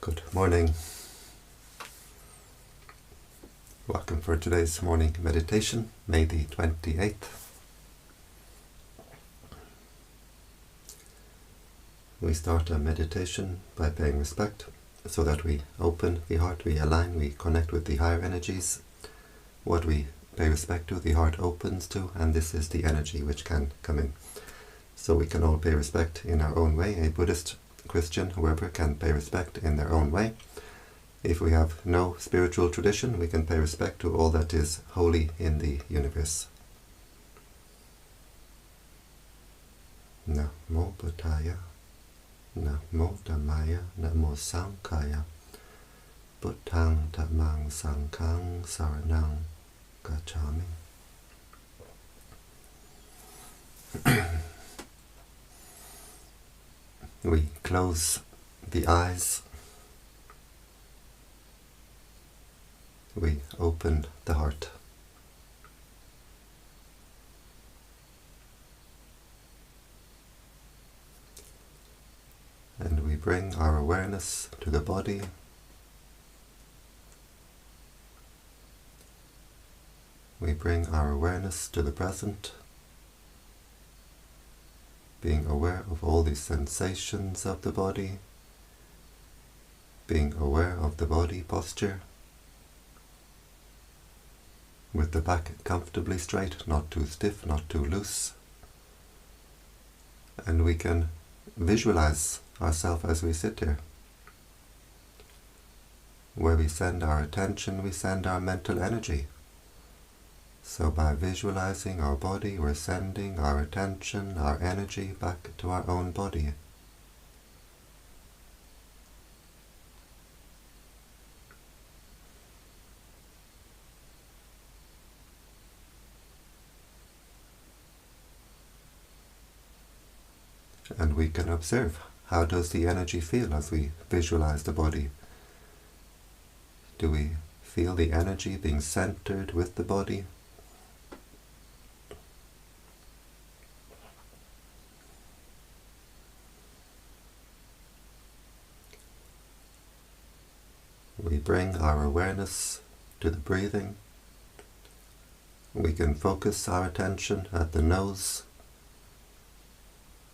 Good morning. Welcome for today's morning meditation, May the 28th. We start a meditation by paying respect so that we open the heart, we align, we connect with the higher energies. What we pay respect to, the heart opens to, and this is the energy which can come in. So we can all pay respect in our own way. A Buddhist, Christian, whoever can pay respect in their own way. If we have no spiritual tradition, we can pay respect to all that is holy in the universe. Namo Buddhaya, Namo Dhammaya, Namo Sanghaya, Buddhang Dhammang Sanghang Saranang Gacchami. We close the eyes. We open the heart. And we bring our awareness to the body. We bring our awareness to the present, being aware of all the sensations of the body, being aware of the body posture, with the back comfortably straight, not too stiff, not too loose. And we can visualize ourselves as we sit here. Where we send our attention, we send our mental energy. So by visualizing our body, we're sending our attention, our energy back to our own body. And we can observe, how does the energy feel as we visualize the body? Do we feel the energy being centered with the body? We bring our awareness to the breathing. We can focus our attention at the nose,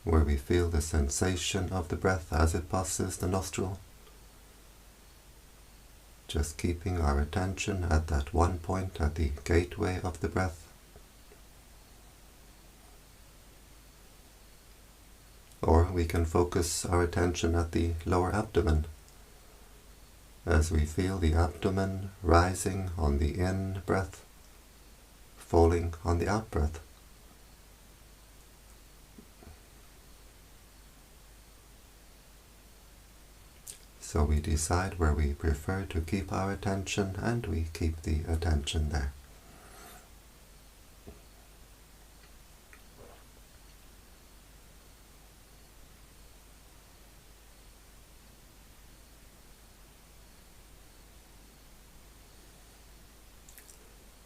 where we feel the sensation of the breath as it passes the nostril. Just keeping our attention at that one point, at the gateway of the breath. Or we can focus our attention at the lower abdomen, as we feel the abdomen rising on the in-breath, falling on the out-breath. So we decide where we prefer to keep our attention, and we keep the attention there.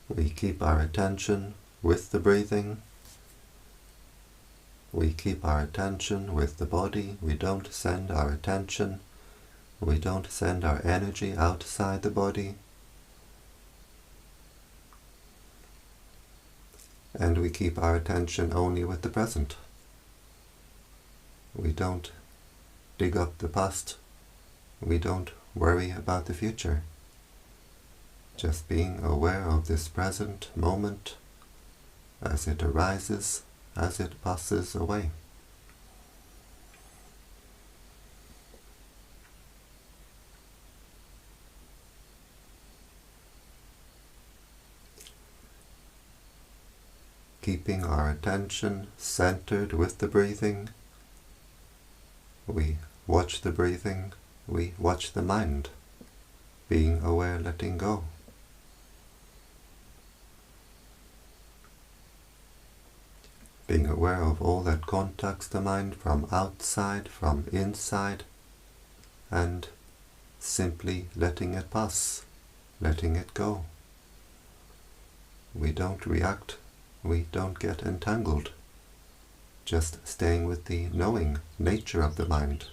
We keep our attention with the breathing. We keep our attention with the body. We don't send our attention, we don't send our energy outside the body. And we keep our attention only with the present. We don't dig up the past. We don't worry about the future. Just being aware of this present moment as it arises, as it passes away. Keeping our attention centered with the breathing, we watch the breathing, we watch the mind, being aware, letting go. Being aware of all that contacts the mind from outside, from inside, and simply letting it pass, letting it go. We don't react, we don't get entangled, just staying with the knowing nature of the mind,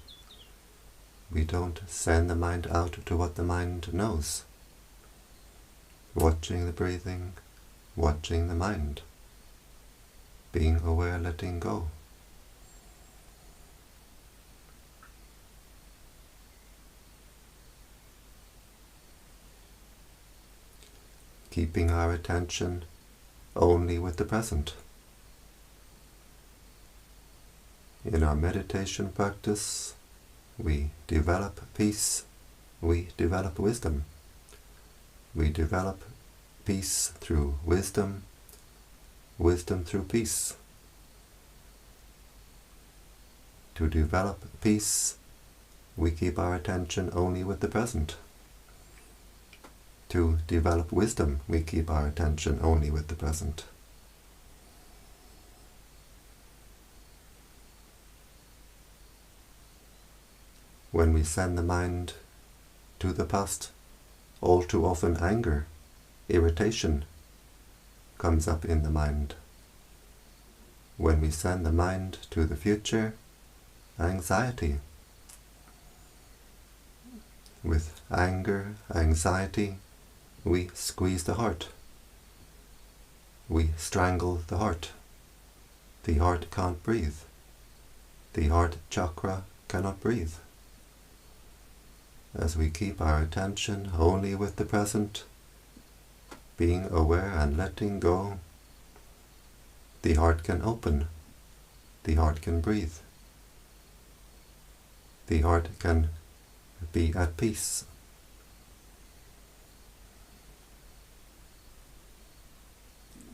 We don't send the mind out to what the mind knows. Watching the breathing, watching the mind, being aware, letting go. Keeping our attention only with the present. In our meditation practice, we develop peace, we develop wisdom. We develop peace through wisdom, wisdom through peace. To develop peace, we keep our attention only with the present. To develop wisdom, we keep our attention only with the present. When we send the mind to the past, all too often anger, irritation comes up in the mind. When we send the mind to the future, anxiety. With anger, anxiety, we squeeze the heart. We strangle the heart. The heart can't breathe. The heart chakra cannot breathe. As we keep our attention only with the present, being aware and letting go, the heart can open, the heart can breathe, the heart can be at peace.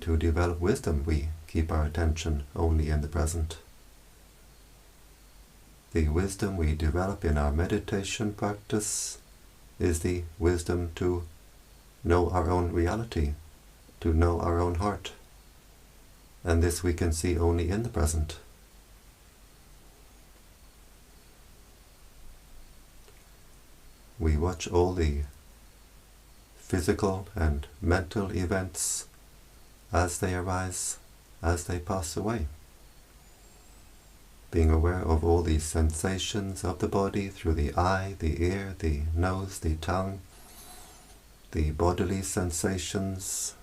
To develop wisdom, we keep our attention only in the present. The wisdom we develop in our meditation practice is the wisdom to know our own reality, to know our own heart. And this we can see only in the present. We watch all the physical and mental events as they arise, as they pass away. Being aware of all these sensations of the body through the eye, the ear, the nose, the tongue, the bodily sensations.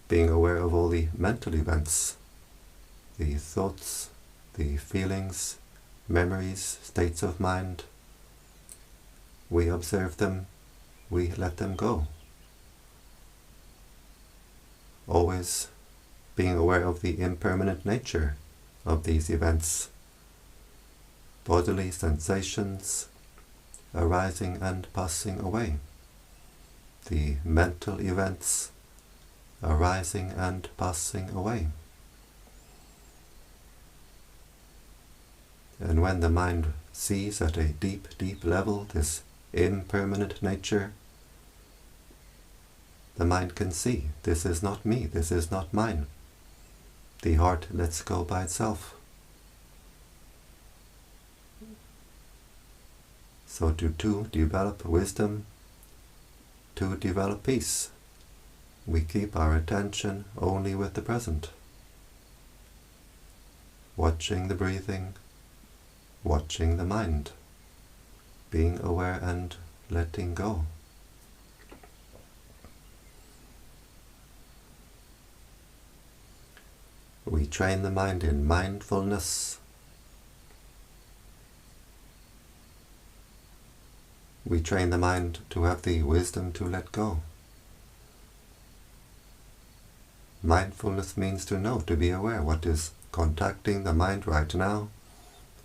Being aware of all the mental events, the thoughts, the feelings, memories, states of mind. We observe them, we let them go. Always being aware of the impermanent nature of these events, bodily sensations arising and passing away, the mental events arising and passing away. And when the mind sees at a deep, deep level this impermanent nature, the mind can see, this is not me, this is not mine. The heart lets go by itself. So to develop wisdom, to develop peace, we keep our attention only with the present. Watching the breathing, watching the mind, being aware and letting go. We train the mind in mindfulness. We train the mind to have the wisdom to let go. Mindfulness means to know, to be aware what is contacting the mind right now,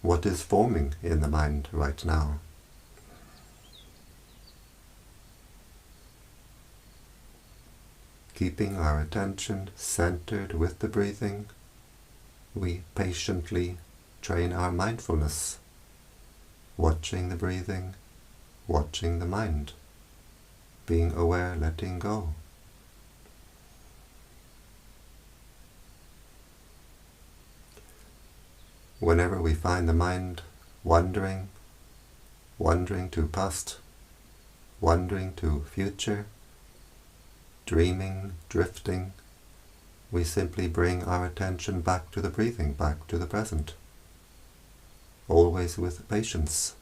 what is forming in the mind right now. Keeping our attention centered with the breathing, we patiently train our mindfulness, watching the breathing, watching the mind, being aware, letting go. Whenever we find the mind wandering, wandering to past, wandering to future, dreaming, drifting, we simply bring our attention back to the breathing, back to the present, always with patience,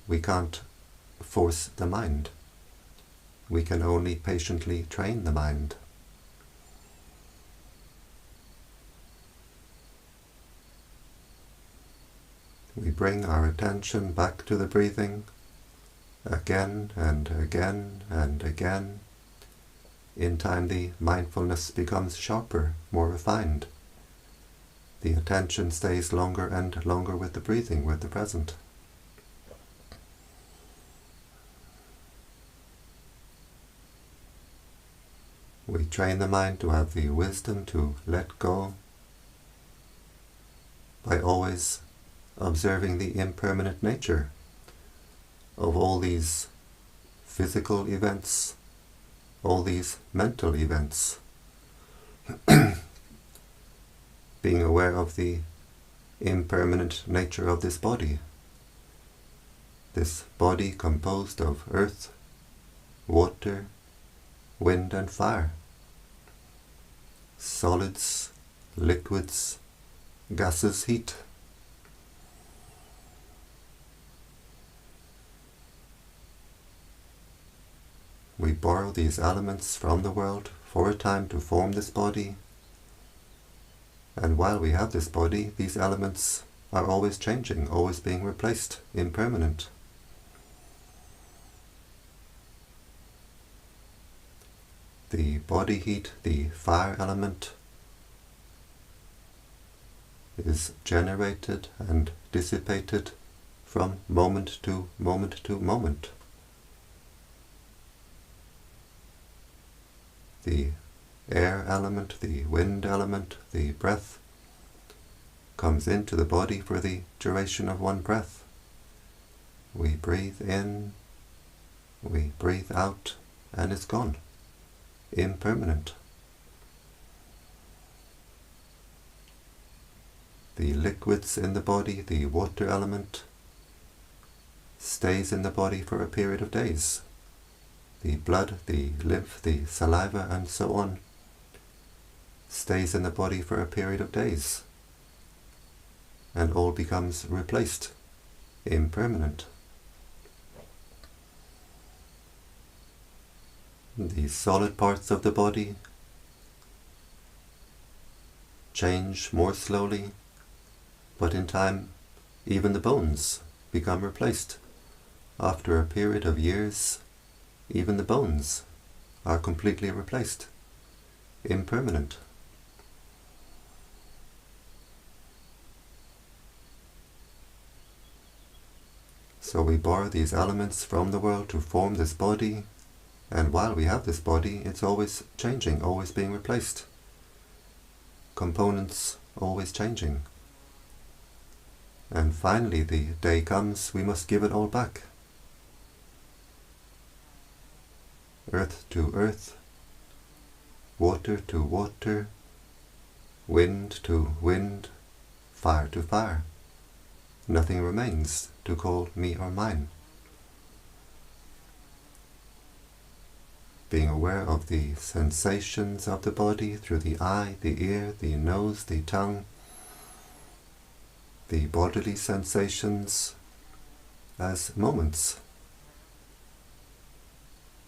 we can't force the mind. We can only patiently train the mind. We bring our attention back to the breathing again and again and again. In time the mindfulness becomes sharper, more refined. The attention stays longer and longer with the breathing, with the present. We train the mind to have the wisdom to let go by always observing the impermanent nature of all these physical events, all these mental events. Being aware of the impermanent nature of this body composed of earth, water, wind and fire, solids, liquids, gases, heat. We borrow these elements from the world for a time to form this body, and while we have this body, these elements are always changing, always being replaced, impermanent. The body heat, the fire element, is generated and dissipated from moment to moment to moment. The air element, the wind element, the breath comes into the body for the duration of one breath. We breathe in, we breathe out, and it's gone. Impermanent. The liquids in the body, the water element, stays in the body for a period of days. The blood, the lymph, the saliva, and so on, stays in the body for a period of days, and all becomes replaced, impermanent. The solid parts of the body change more slowly, but in time even the bones become replaced. After a period of years, even the bones are completely replaced, impermanent. So we borrow these elements from the world to form this body, and while we have this body, it's always changing, always being replaced. Components always changing. And finally the day comes, we must give it all back. Earth to earth, water to water, wind to wind, fire to fire. Nothing remains to call me or mine. Being aware of the sensations of the body through the eye, the ear, the nose, the tongue, the bodily sensations as moments.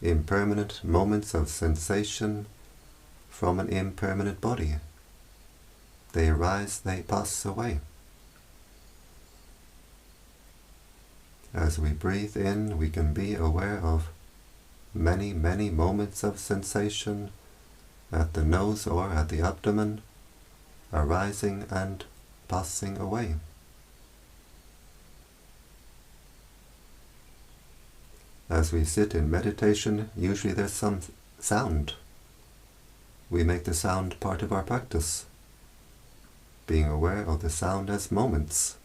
Impermanent moments of sensation from an impermanent body. They arise, they pass away. As we breathe in, we can be aware of many, many moments of sensation at the nose or at the abdomen, arising and passing away. As we sit in meditation, usually there's some sound. We make the sound part of our practice, being aware of the sound as moments.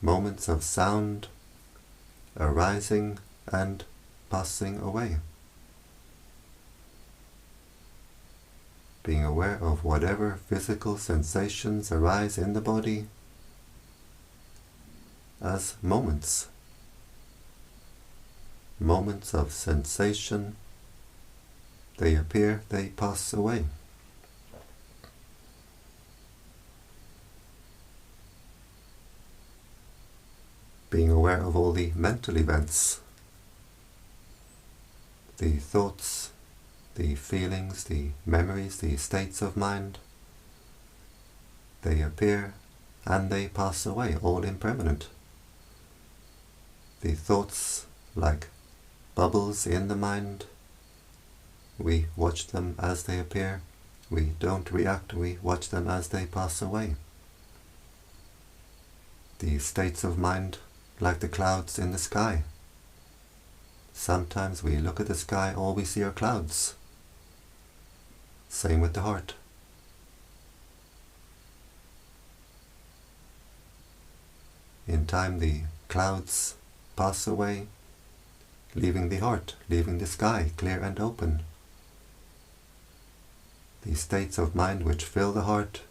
Moments of sound arising and passing away. Being aware of whatever physical sensations arise in the body as moments. Moments of sensation. They appear, they pass away. Being aware aware of all the mental events, the thoughts, the feelings, the memories, the states of mind. They appear and they pass away, all impermanent. The thoughts, like bubbles in the mind, we watch them as they appear. We don't react, we watch them as they pass away. The states of mind, like the clouds in the sky. Sometimes we look at the sky, all we see are clouds. Same with the heart. In time the clouds pass away, leaving the heart, leaving the sky clear and open. The states of mind which fill the heart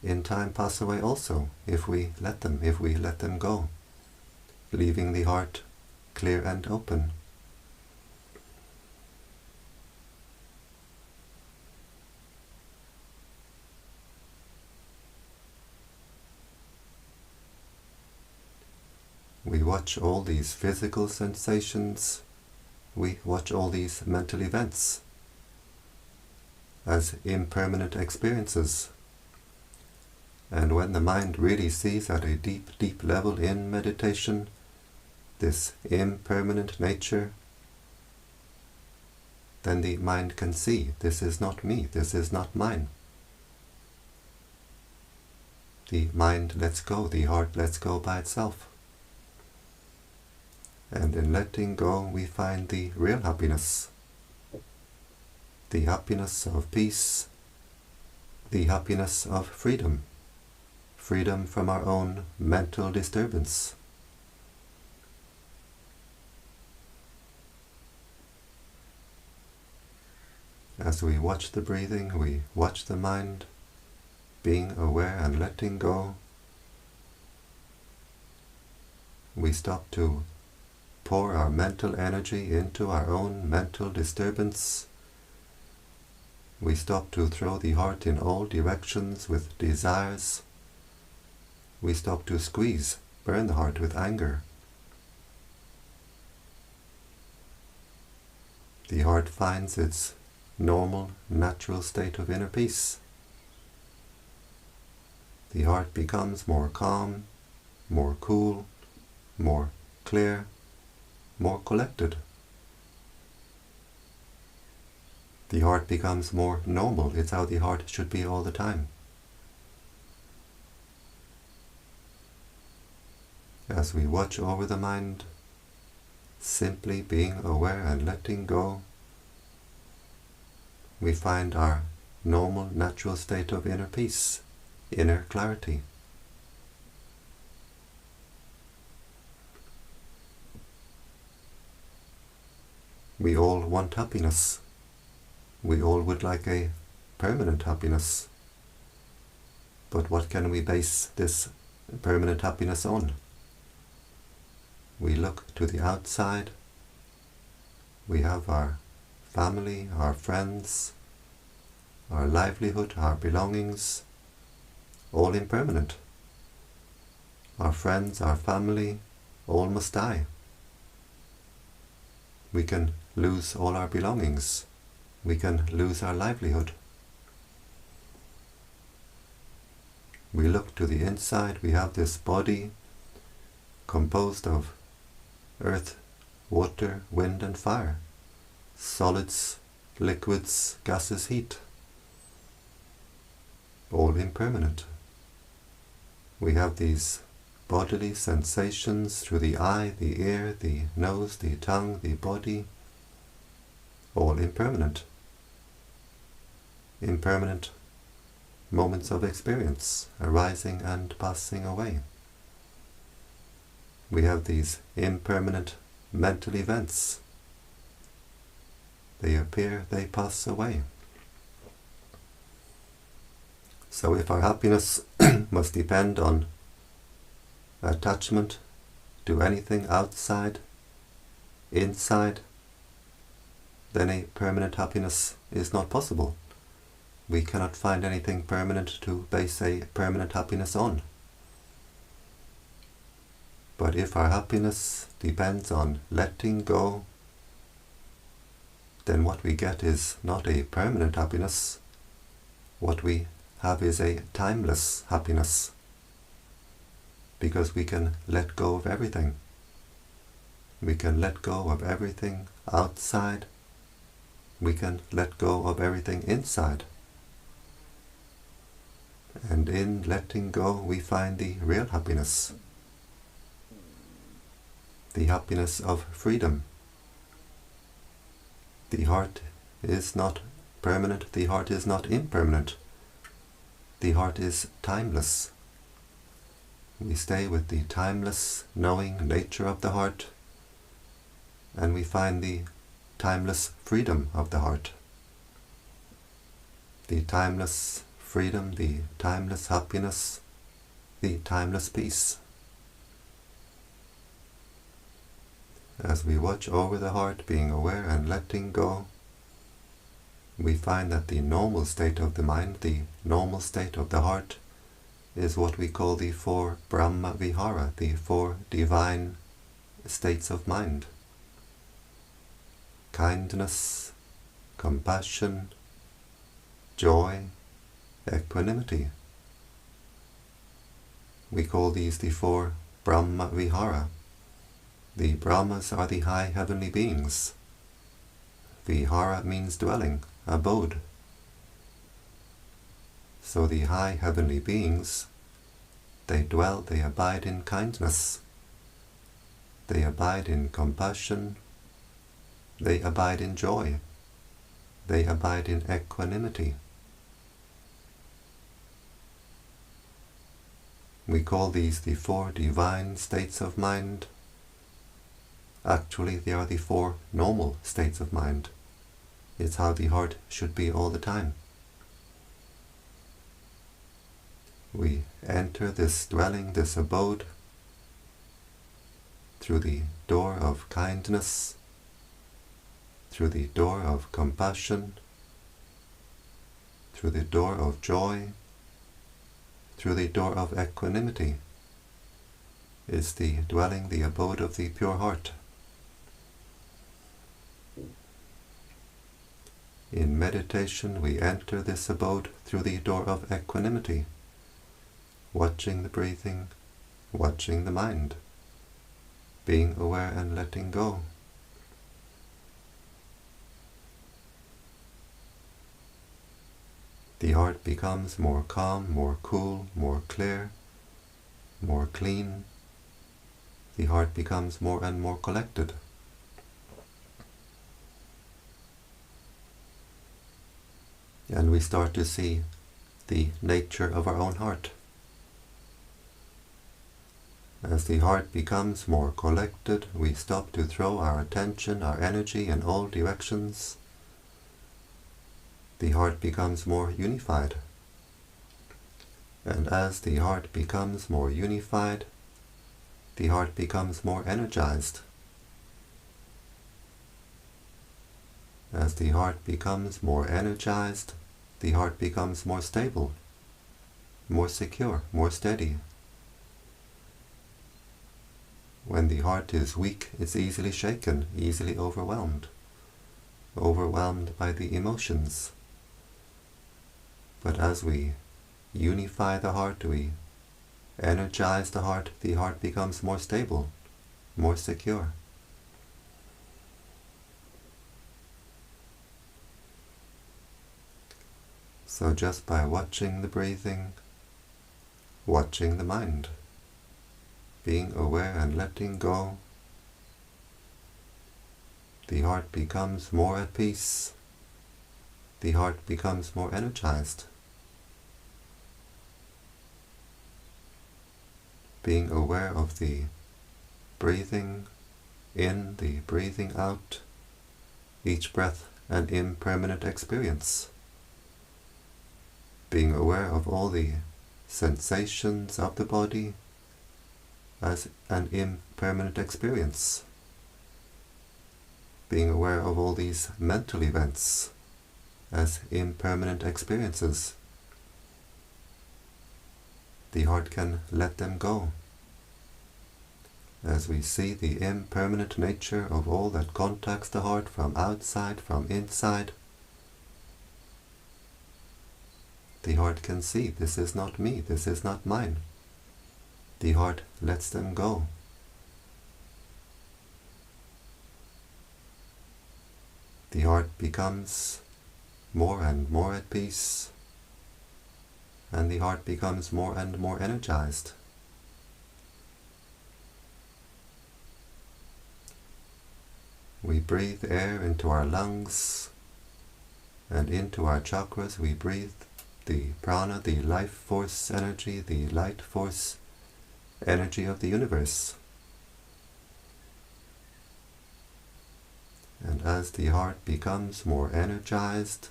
in time pass away also, if we let them go, leaving the heart clear and open. We watch all these physical sensations, we watch all these mental events as impermanent experiences. And when the mind really sees at a deep, deep level in meditation this impermanent nature, then the mind can see, this is not me, this is not mine. The mind lets go, the heart lets go by itself. And in letting go we find the real happiness. The happiness of peace, the happiness of freedom. Freedom from our own mental disturbance. As we watch the breathing, we watch the mind, being aware and letting go. We stop to pour our mental energy into our own mental disturbance. We stop to throw the heart in all directions with desires. We stop to squeeze, burn the heart with anger. The heart finds its normal, natural state of inner peace. The heart becomes more calm, more cool, more clear, more collected. The heart becomes more normal. It's how the heart should be all the time. As we watch over the mind, simply being aware and letting go, we find our normal, natural state of inner peace, inner clarity. We all want happiness. We all would like a permanent happiness. But what can we base this permanent happiness on? We look to the outside. We have our family, our friends, our livelihood, our belongings, all impermanent. Our friends, our family, all must die. We can lose all our belongings. We can lose our livelihood. We look to the inside. We have this body composed of earth, water, wind and fire, solids, liquids, gases, heat, all impermanent. We have these bodily sensations through the eye, the ear, the nose, the tongue, the body, all impermanent. Impermanent moments of experience arising and passing away. We have these impermanent mental events. They appear, they pass away. So if our happiness must depend on attachment to anything outside, inside, then a permanent happiness is not possible. We cannot find anything permanent to base a permanent happiness on. But if our happiness depends on letting go, then what we get is not a permanent happiness. What we have is a timeless happiness, because we can let go of everything. We can let go of everything outside. We can let go of everything inside. And in letting go, we find the real happiness. The happiness of freedom. The heart is not permanent. The heart is not impermanent. The heart is timeless. We stay with the timeless, knowing nature of the heart, and we find the timeless freedom of the heart. The timeless freedom, the timeless happiness, the timeless peace. As we watch over the heart, being aware and letting go, we find that the normal state of the mind, the normal state of the heart, is what we call the 4 Brahma Vihara, the 4 divine states of mind. Kindness, compassion, joy, equanimity. We call these the 4 Brahma Vihara. The Brahmas are the high heavenly beings. Vihara means dwelling, abode. So the high heavenly beings, they dwell, they abide in kindness. They abide in compassion. They abide in joy. They abide in equanimity. We call these the 4 divine states of mind. Actually, they are the 4 normal states of mind. It's how the heart should be all the time. We enter this dwelling, this abode, through the door of kindness, through the door of compassion, through the door of joy, through the door of equanimity. Is the dwelling, the abode of the pure heart. In meditation, we enter this abode through the door of equanimity, watching the breathing, watching the mind, being aware and letting go. The heart becomes more calm, more cool, more clear, more clean. The heart becomes more and more collected. And we start to see the nature of our own heart. As the heart becomes more collected, we stop to throw our attention, our energy in all directions. The heart becomes more unified. And as the heart becomes more unified, the heart becomes more energized. As the heart becomes more energized, the heart becomes more stable, more secure, more steady. When the heart is weak, it's easily shaken, easily overwhelmed by the emotions. But as we unify the heart, we energize the heart becomes more stable, more secure. So just by watching the breathing, watching the mind, being aware and letting go, the heart becomes more at peace, the heart becomes more energized. Being aware of the breathing in, the breathing out, each breath an impermanent experience. Being aware of all the sensations of the body as an impermanent experience. Being aware of all these mental events as impermanent experiences. The heart can let them go. as we see the impermanent nature of all that contacts the heart from outside, from inside, the heart can see, this is not me, this is not mine. The heart lets them go. The heart becomes more and more at peace, and the heart becomes more and more energized. We breathe air into our lungs, and into our chakras we breathe the prana, the life force energy, the light force energy of the universe. And as the heart becomes more energized,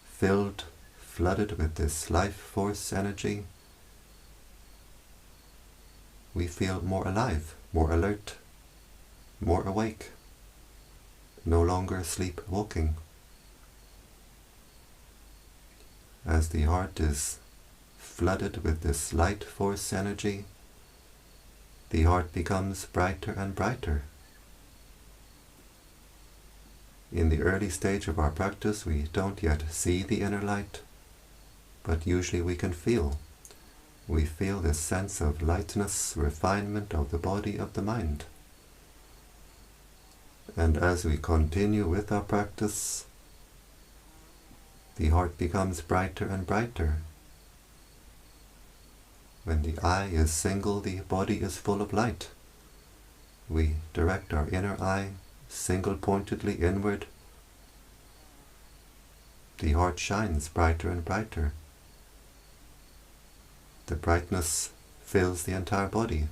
filled, flooded with this life force energy, we feel more alive, more alert, more awake, no longer sleepwalking. As the heart is flooded with this light force energy, the heart becomes brighter and brighter. In the early stage of our practice, we don't yet see the inner light, but usually we can feel. We feel this sense of lightness, refinement of the body, of the mind. And as we continue with our practice, the heart becomes brighter and brighter. When the eye is single, the body is full of light. We direct our inner eye single-pointedly inward. The heart shines brighter and brighter. The brightness fills the entire body.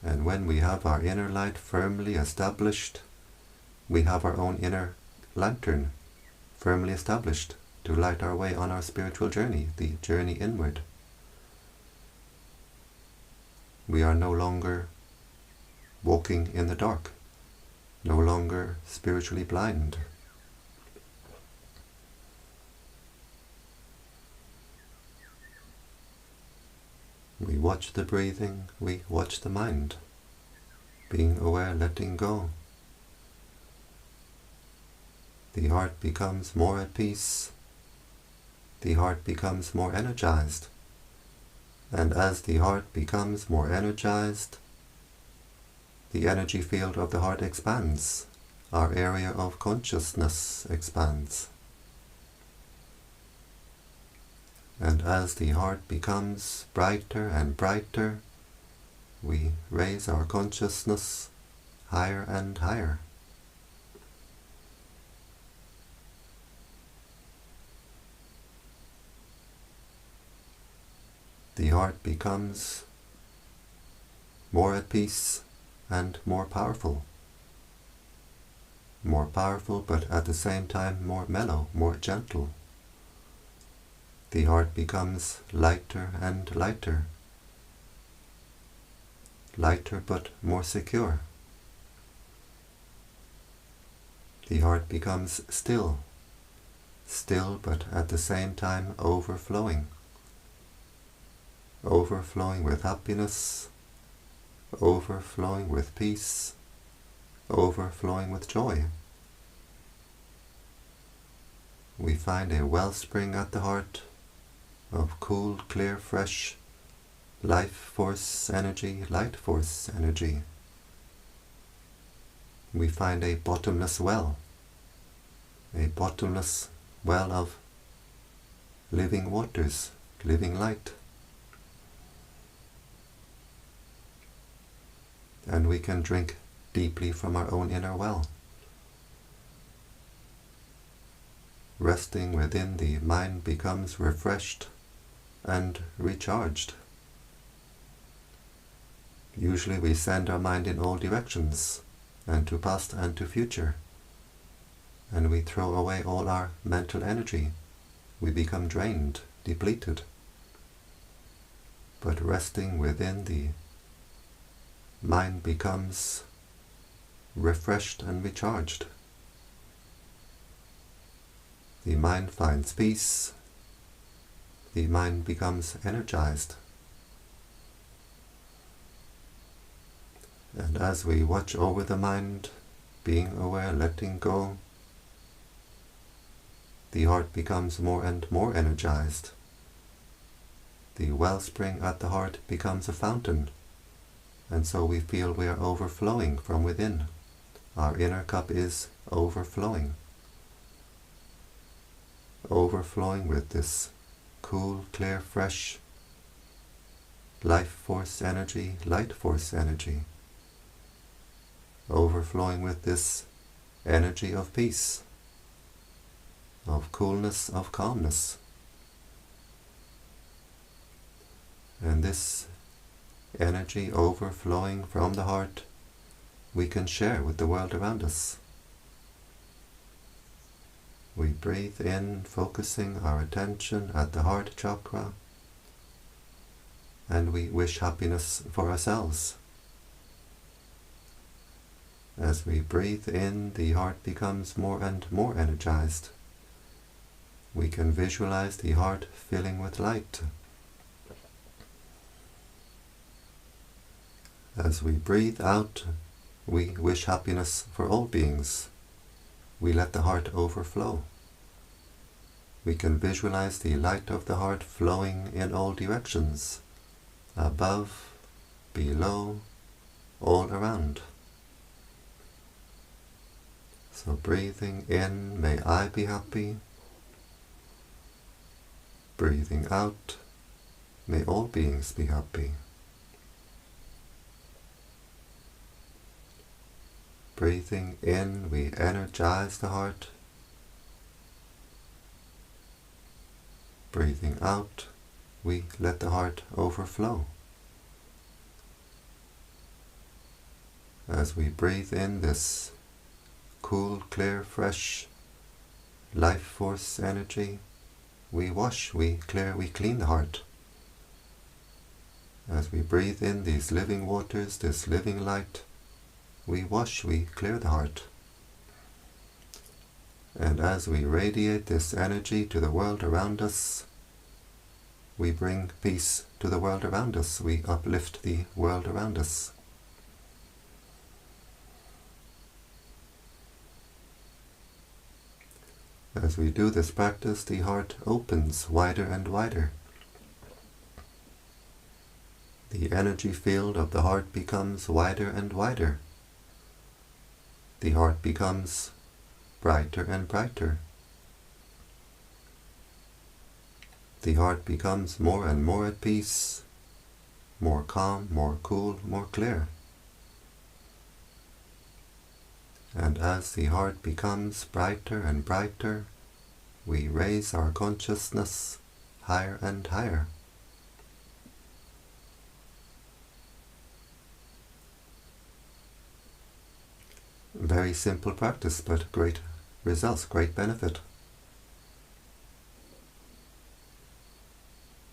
And when we have our inner light firmly established, we have our own inner lantern firmly established to light our way on our spiritual journey, the journey inward. We are no longer walking in the dark, no longer spiritually blind. We watch the breathing, we watch the mind, being aware, letting go. The heart becomes more at peace, the heart becomes more energized, and as the heart becomes more energized, the energy field of the heart expands, our area of consciousness expands. And as the heart becomes brighter and brighter, we raise our consciousness higher and higher. The heart becomes more at peace and more powerful. More powerful, but at the same time more mellow, more gentle. The heart becomes lighter and lighter. Lighter but more secure. The heart becomes still. Still but at the same time overflowing. Overflowing with happiness, overflowing with peace, overflowing with joy. We find a wellspring at the heart of cool, clear, fresh, life force energy, light force energy. We find a bottomless well of living waters, living light. And we can drink deeply from our own inner well. Resting within, the mind becomes refreshed and recharged. Usually we send our mind in all directions, and to past and to future, and we throw away all our mental energy. We become drained, depleted. But resting within, the mind becomes refreshed and recharged. The mind finds peace. The mind becomes energized, And as we watch over the mind, being aware, letting go, the heart becomes more and more energized. The wellspring at the heart becomes a fountain, and so we feel we are overflowing from within. Our inner cup is overflowing. Overflowing with this cool, clear, fresh life force energy, light force energy. Overflowing with this energy of peace, of coolness, of calmness. And this energy overflowing from the heart we can share with the world around us. We breathe in, focusing our attention at the heart chakra, and we wish happiness for ourselves. As we breathe in, the heart becomes more and more energized. We can visualize the heart filling with light. As we breathe out, we wish happiness for all beings. We let the heart overflow. We can visualize the light of the heart flowing in all directions, above, below, all around. So breathing in, may I be happy. Breathing out, may all beings be happy. Breathing in, we energize the heart. Breathing out, we let the heart overflow. As we breathe in this cool, clear, fresh life force energy, we wash, we clear, we clean the heart. As we breathe in these living waters, this living light, we wash, we clear the heart. And as we radiate this energy to the world around us, we bring peace to the world around us. We uplift the world around us. As we do this practice, the heart opens wider and wider. The energy field of the heart becomes wider and wider. The heart becomes brighter and brighter. The heart becomes more and more at peace, more calm, more cool, more clear. And as the heart becomes brighter and brighter, we raise our consciousness higher and higher. Very simple practice, but great results, great benefit.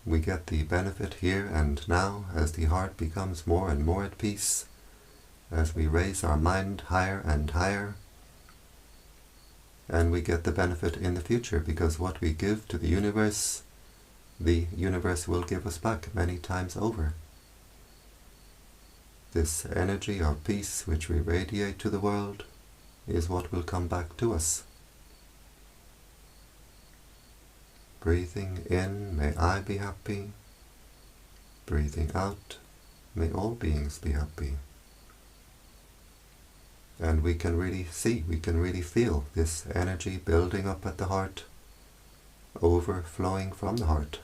We get the benefit here and now as the heart becomes more and more at peace, as we raise our mind higher and higher, and we get the benefit in the future, because what we give to the universe will give us back many times over. This energy of peace which we radiate to the world is what will come back to us. Breathing in, may I be happy. Breathing out, may all beings be happy. And we can really see, we can really feel this energy building up at the heart, overflowing from the heart.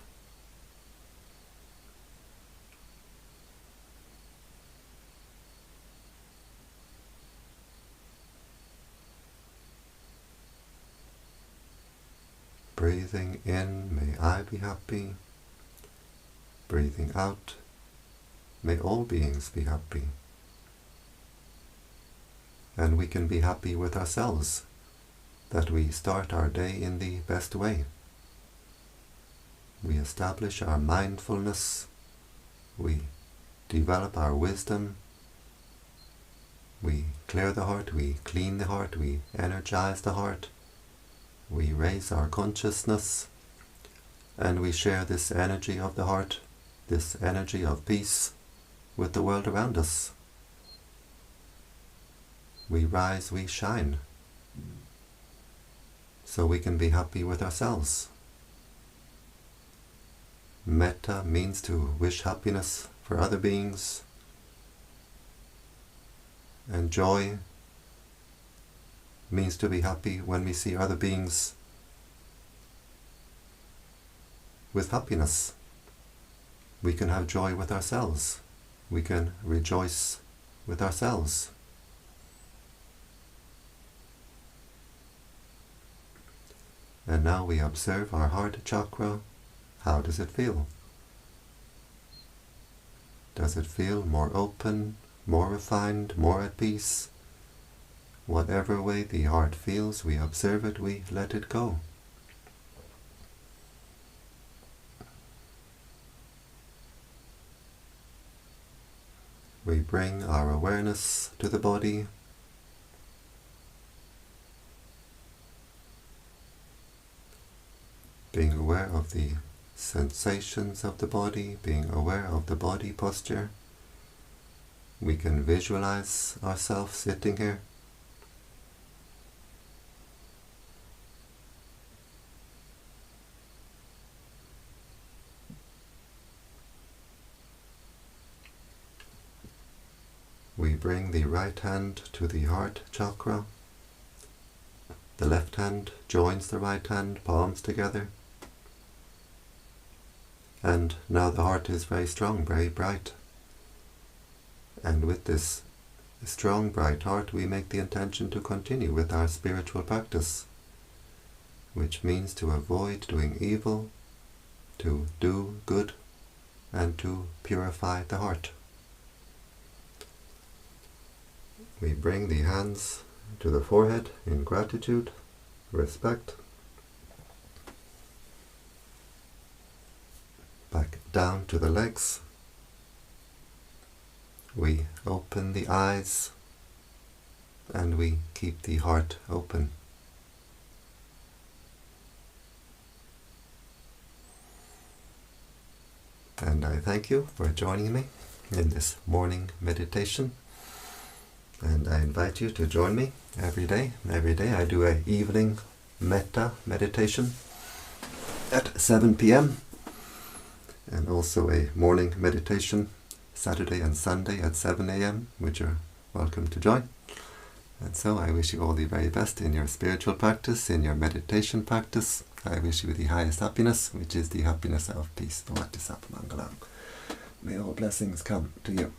Breathing in, may I be happy. Breathing out, may all beings be happy. And we can be happy with ourselves, that we start our day in the best way. We establish our mindfulness, we develop our wisdom, we clear the heart, we clean the heart, we energize the heart, we raise our consciousness, and we share this energy of the heart, this energy of peace, with the world around us. we rise, we shine. So we can be happy with ourselves. Metta means to wish happiness for other beings, and joy means to be happy when we see other beings with happiness. We can have joy with ourselves. We can rejoice with ourselves. And now we observe our heart chakra. How does it feel? Does it feel more open, more refined, more at peace? Whatever way the heart feels, we observe it, we let it go. We bring our awareness to the body. Being aware of the sensations of the body, being aware of the body posture. We can visualize ourselves sitting here. We bring the right hand to the heart chakra. The left hand joins the right hand, palms together. And now the heart is very strong, very bright. And with this strong, bright heart, we make the intention to continue with our spiritual practice, which means to avoid doing evil, to do good, and to purify the heart. We bring the hands to the forehead in gratitude, respect. Back down to the legs. We open the eyes and we keep the heart open. And I thank you for joining me in this morning meditation. And I invite you to join me every day. Every day I do an evening metta meditation at 7 p.m. and also a morning meditation Saturday and Sunday at 7 a.m. which you're welcome to join. And so I wish you all the very best in your spiritual practice, in your meditation practice. I wish you the highest happiness, which is the happiness of peace. May all blessings come to you.